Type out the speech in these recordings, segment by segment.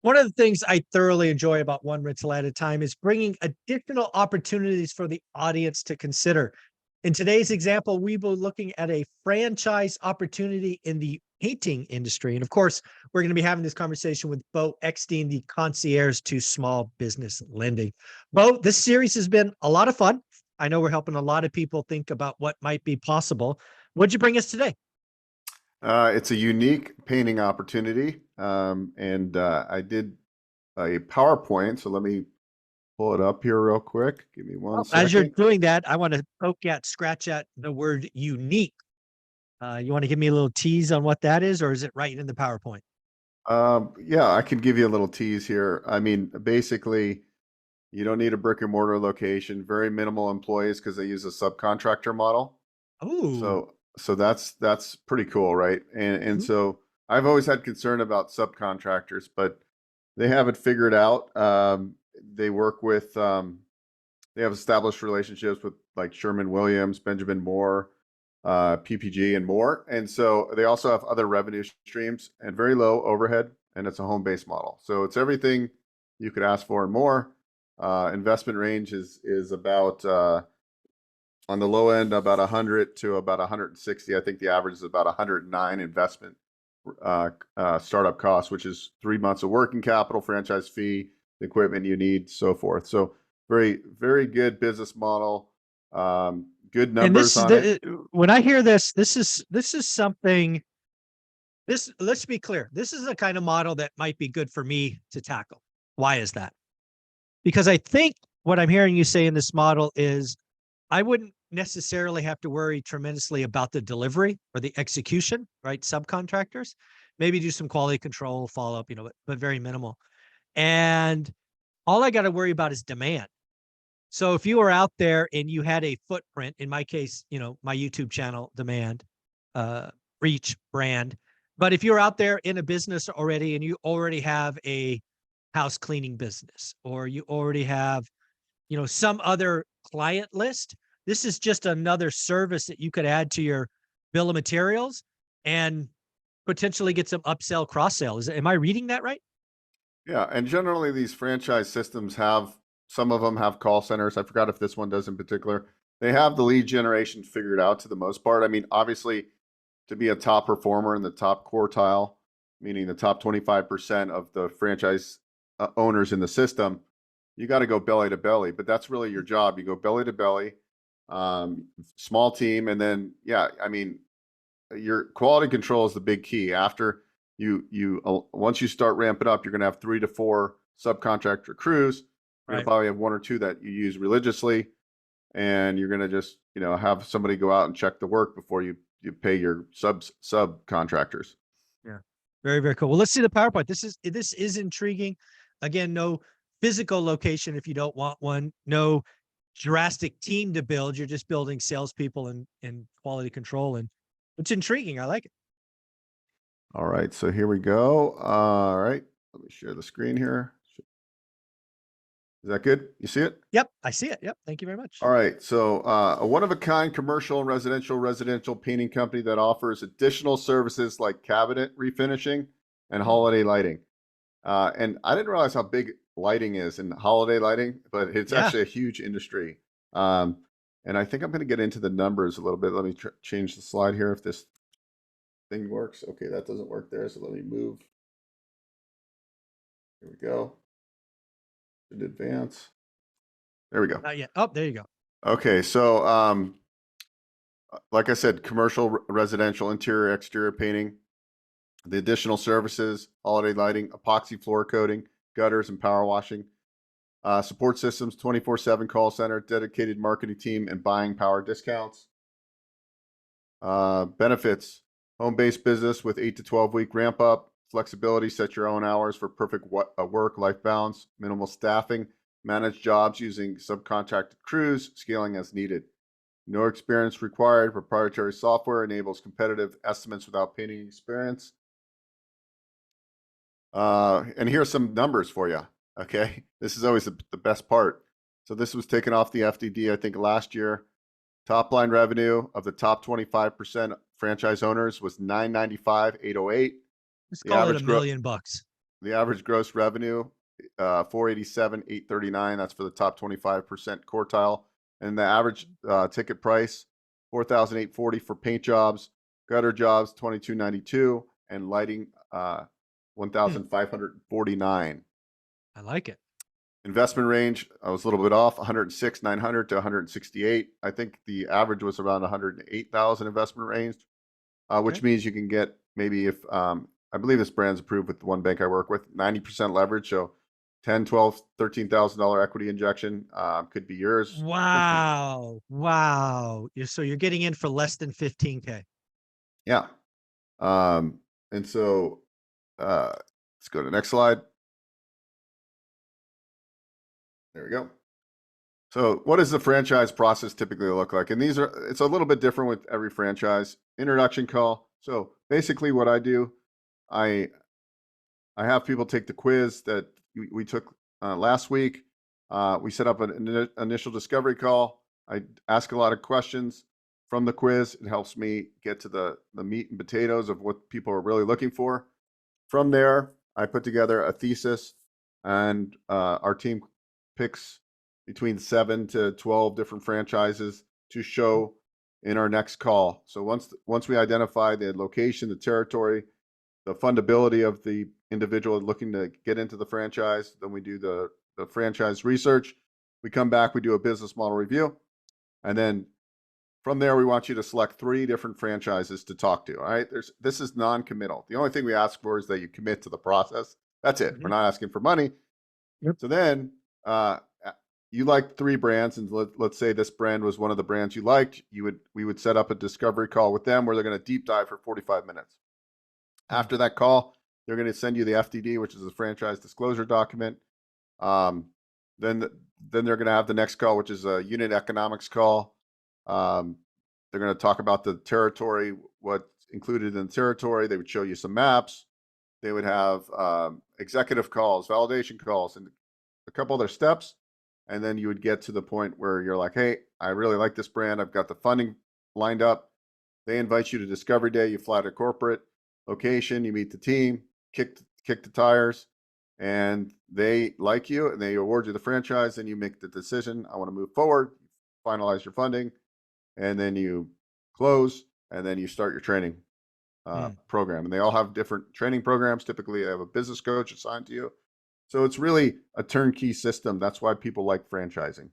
One of the things I thoroughly enjoy about One Rental at a Time is bringing additional opportunities for the audience to consider. In today's example, we were looking at a franchise opportunity in the painting industry. And of course, we're going to be having this conversation with Bo Eckstein, the concierge to small business lending. Bo, this series has been a lot of fun. I know we're helping a lot of people think about what might be possible. What'd you bring us today? It's a unique painting opportunity, and I did a PowerPoint. So let me pull it up here real quick. Give me one Well, as you're second. doing that, I want to scratch at the word unique. You want to give me a little tease on what that is, or is it right in the PowerPoint? Yeah, I can give you a little tease here. I mean, basically, you don't need a brick and mortar location. Very minimal employees because they use a subcontractor model. Oh, So that's pretty cool, right? And mhm. so I've always had concern about subcontractors, but they have it figured out. They work with they have established relationships with like Sherman Williams, Benjamin Moore, PPG, and more. And so they also have other revenue streams and very low overhead, and it's a home-based model. So it's everything you could ask for and more. Investment range is about on the low end about 100 to about 160. I think the average is about 109 investment startup costs, which is 3 months of working capital, franchise fee, the equipment you need, so forth. So very, very good business model. Good And numbers this is on it. when I hear this, this is something. This let's be clear. This is the kind of model that might be good for me to tackle. Why is that? Because I think what I'm hearing you say in this model is I wouldn't necessarily have to worry tremendously about the delivery or the execution, right? Subcontractors, maybe do some quality control, follow up, but very minimal. And all I got to worry about is demand. So if you were out there and you had a footprint, in my case, my YouTube channel, demand, reach, brand. But if you're out there in a business already and you already have a house cleaning business or you already have, some other client list, this is just another service that you could add to your bill of materials and potentially get some upsell, cross sell. Am I reading that right? Yeah, and generally these franchise systems have some of them have call centers. I forgot if this one does in particular. They have the lead generation figured out to the most part. I mean, obviously, to be a top performer in the top quartile, meaning the top 25% of the franchise owners in the system, you got to go belly to belly. But that's really your job. You go belly to belly, small team, and then yeah, I mean, your quality control is the big key. After once you start ramping up, you're going to have 3 to 4 subcontractor crews. You're going to Right. probably have 1 or 2 that you use religiously, and you're going to just have somebody go out and check the work before you pay your subcontractors. Yeah. Very, very cool. Well, let's see the PowerPoint. This is intriguing. Again, no physical location if you don't want one. No drastic team to build. You're just building salespeople and quality control, and it's intriguing. I like it. All right, so here we go. All right, let me share the screen here. Is that good? You see it? Yep, I see it. Yep. Thank you very much. All right, so a one-of-a-kind commercial and residential painting company that offers additional services like cabinet refinishing and Mm. holiday lighting. And I didn't realize how big lighting is in holiday lighting, but it's Yeah. actually a huge industry. Um, and I think I'm going to get into the numbers a little bit. Let me change the slide here if this thing works. Okay, that doesn't work there, so let me move. Here we go. Should advance. There we go. Not yet. Oh, there you go. Okay, so like I said, commercial, residential, interior, exterior painting, the additional services, holiday lighting, epoxy floor coating, gutters and power washing, support systems, 24/7 call center, dedicated marketing team, and buying power discounts. Benefits, home-based business with 8 to 12 week ramp up, flexibility, set your own hours for perfect work-life balance, minimal staffing, manage jobs using subcontracted crews, scaling as needed. No experience required. Proprietary software enables competitive estimates without painting experience. And here's some numbers for you. Okay, this is always the best part. So this was taken off the FDD, I think, last year. Top line revenue of the top 25% franchise owners was 995, 808. Let's The call it a average growth, million bucks. the average gross revenue, 487, 839. That's for the top 25% quartile. And the average ticket price, 4,840 for paint jobs, gutter jobs, 2,292, and lighting, 1,549. I like it. Investment range, I was a little bit off, 106, 900 to 168. I think the average was around 108,000 investment range, which Okay. means you can get maybe if, I believe this brand's approved with the one bank I work with, 90% leverage. So 10, 12, $13,000 equity injection could be yours. Wow. Wow. So you're getting in for less than 15K. Yeah. And so let's go to the next slide. There we go. So what does the franchise process typically look like? And it's a little bit different with every franchise. Introduction call. So basically what I do, I have people take the quiz that we took last week. We set up an initial discovery call. I ask a lot of questions from the quiz. It helps me get to the meat and potatoes of what people are really looking for. From there, I put together a thesis, and our team picks between 7 to 12 different franchises to show in our next call. So once we identify the location, the territory, the fundability of the individual looking to get into the franchise, then we do the franchise research. We come back, we do a business model review, and then from there, we want you to select 3 different franchises to talk to. All right, this is non-committal. The only thing we ask for is that you commit to the process. That's it. We're not asking for money. Yep. So then you like 3 brands, and let's say this brand was one of the brands you liked. We would set up a discovery call with them where they're going to deep dive for 45 minutes. After that call, they're going to send you the FDD, which is a franchise disclosure document. Then they're going to have the next call, which is a unit economics call. They're going to talk about the territory, what's included in the territory. They would show you some maps. They would have executive calls, validation calls, and a couple other steps. And then you would get to the point where you're like, hey, I really like this brand. I've got the funding lined up. They invite you to Discovery Day. You fly to corporate location. You meet the team, kick the tires, and they like you, and they award you the franchise. And you make the decision. I want to move forward. Finalize your funding, and then you close, and then you start your training program. And they all have different training programs. Typically, they have a business coach assigned to you. So it's really a turnkey system. That's why people like franchising.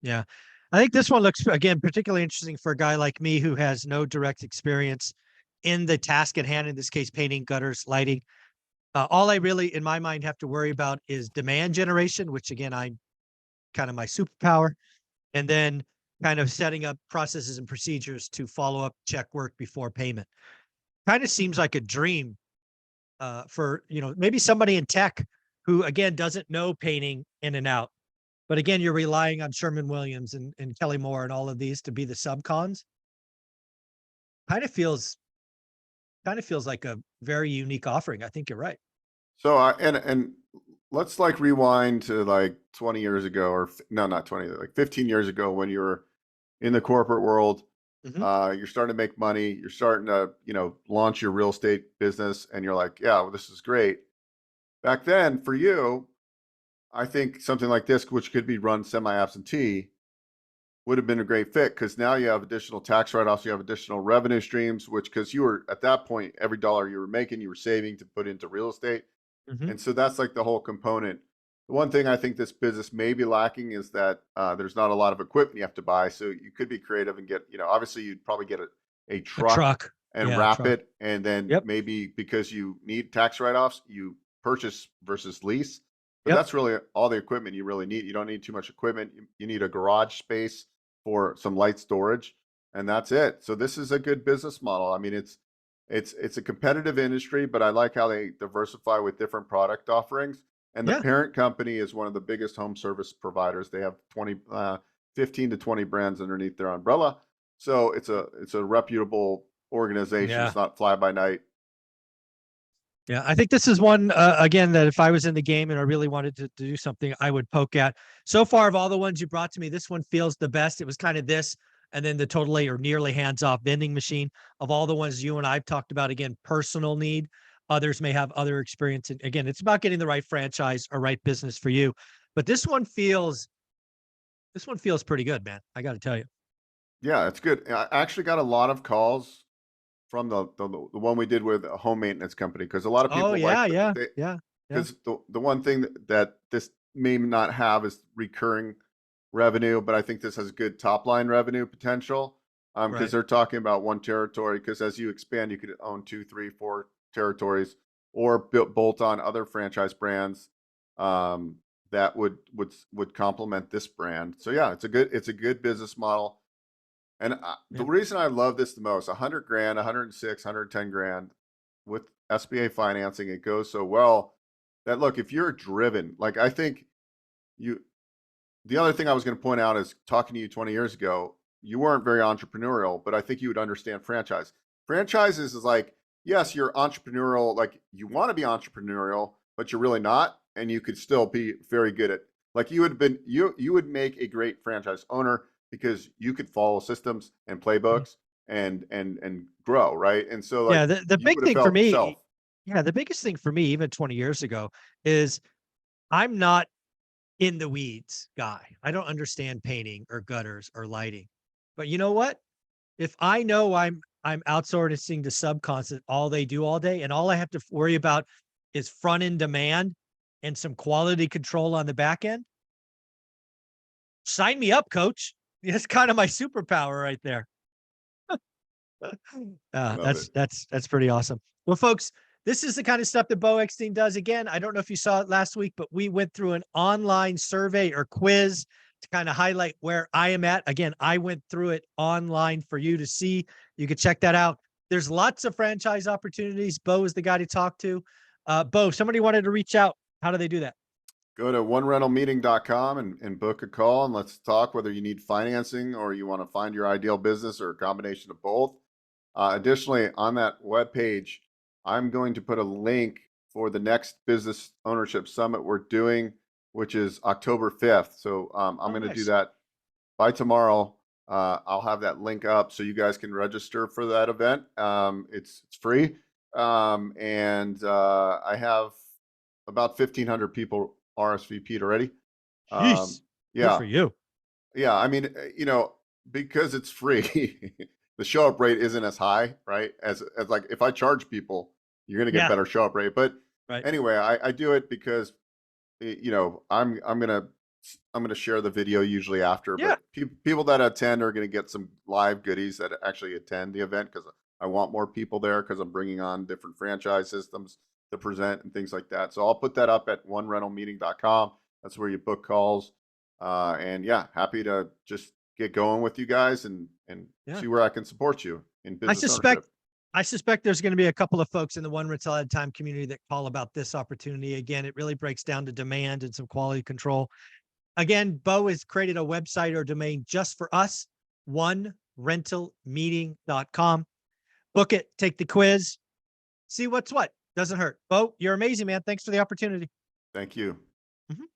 Yeah. I think this one looks, again, particularly interesting for a guy like me who has no direct experience in the task at hand, in this case, painting, gutters, lighting. All I really, in my mind, have to worry about is demand generation, which again, I'm kind of my superpower. And then kind of setting up processes and procedures to follow up, check work before payment. Kind of seems like a dream for, maybe somebody in tech who, again, doesn't know painting in and out. But again, you're relying on Sherman-Williams and Kelly Moore and all of these to be the subcons. Kind of feels like a very unique offering. I think you're right. So and let's like rewind to like 20 years ago, or no, not 20, like 15 years ago, when you were in the corporate world. You're starting to make money. You're starting to, launch your real estate business, and you're like, yeah, well, this is great. Back then, for you, I think something like this, which could be run semi-absentee, would have been a great fit, because now you have additional tax write-offs, you have additional revenue streams, because you were at that point, every dollar you were making, you were saving to put into real estate. And so that's like the whole component. The one thing I think this business may be lacking is that there's not a lot of equipment you have to buy. So you could be creative and get, obviously you'd probably get a truck and wrap it. And then maybe because you need tax write-offs, you purchase versus lease. But that's really all the equipment you really need. You don't need too much equipment. You need a garage space for some light storage, and that's it. So this is a good business model. I mean, it's a competitive industry, but I like how they diversify with different product offerings. And the parent company is one of the biggest home service providers. They have 15 to 20 brands underneath their umbrella. So it's a reputable organization. It's not fly by night. Yeah, I think this is one, again, that if I was in the game and I really wanted to do something, I would poke at. So far, of all the ones you brought to me, this one feels the best. It was kind of this, and then the totally or nearly hands-off vending machine. Of all the ones you and I've talked about, again, personal need. Others may have other experience. And again, it's about getting the right franchise or right business for you. But this one feels pretty good, man. I got to tell you. Yeah, it's good. I actually got a lot of calls from the one we did with a home maintenance company, because a lot of Oh people like yeah, yeah, they, yeah, yeah. because the one thing that this may not have is recurring revenue, but I think this has good top line revenue potential. Because Right. they're talking about one territory. Because as you expand, you could own 2, 3, 4 territories, or bolt on other franchise brands that would complement this brand. So yeah, it's a good business model. And the Yeah. reason I love this the most, 100 grand, 106, 110 grand with SBA financing, it goes so well that, look, if you're driven, like I think you, the other thing I was going to point out is, talking to you 20 years ago, you weren't very entrepreneurial, but I think you would understand franchise. Franchises is like, yes, you're entrepreneurial, like you want to be entrepreneurial, but you're really not. And you could still be very good at, like you would make a great franchise owner, because you could follow systems and Mm. playbooks and grow, right? And so Yeah. like The you big would have thing for felt me, self. yeah, the biggest thing for me, even 20 years ago, is I'm not in the weeds guy. I don't understand painting or gutters or lighting. But you know what? If I know I'm outsourcing to subcons that all they do all day, and all I have to worry about is front end demand and some quality control on the back end, sign me up, coach. That's kind of my superpower right there. Love it. That's pretty awesome. Well, folks, this is the kind of stuff that Bo Eckstein does. Again, I don't know if you saw it last week, but we went through an online survey or quiz to kind of highlight where I am at. Again, I went through it online for you to see. You could check that out. There's lots of franchise opportunities. Bo is the guy to talk to. Bo, somebody wanted to reach out. How do they do that? Go to onerentalmeeting.com and book a call, and let's talk whether you need financing or you want to find your ideal business, or a combination of both. Additionally, on that webpage, I'm going to put a link for the next business ownership summit we're doing, which is October 5th. So I'm Oh, going to do nice. that by tomorrow. I'll have that link up so you guys can register for that event. It's free. And I have about 1,500 people RSVP'd already. Jeez. Good Yeah, for you. yeah. I mean, because it's free, the show up rate isn't as high, right? As like if I charge people, you're gonna get Yeah. better show up rate. But Right. anyway, I do it because I'm gonna share the video usually after. Yeah. But people that attend are gonna get some live goodies that actually attend the event, because I want more people there, because I'm bringing on different franchise systems to present and things like that. So I'll put that up at onerentalmeeting.com. That's where you book calls. And yeah, happy to just get going with you guys and Yeah. see where I can support you in I business suspect ownership. I suspect there's going to be a couple of folks in the one rental at a time community that call about this opportunity. Again, it really breaks down to demand and some quality control. Again, Bo has created a website or domain just for us, onerentalmeeting.com. Book it, take the quiz, see what's what. Doesn't hurt. Bo, you're amazing, man. Thanks for the opportunity. Thank you. Mhm.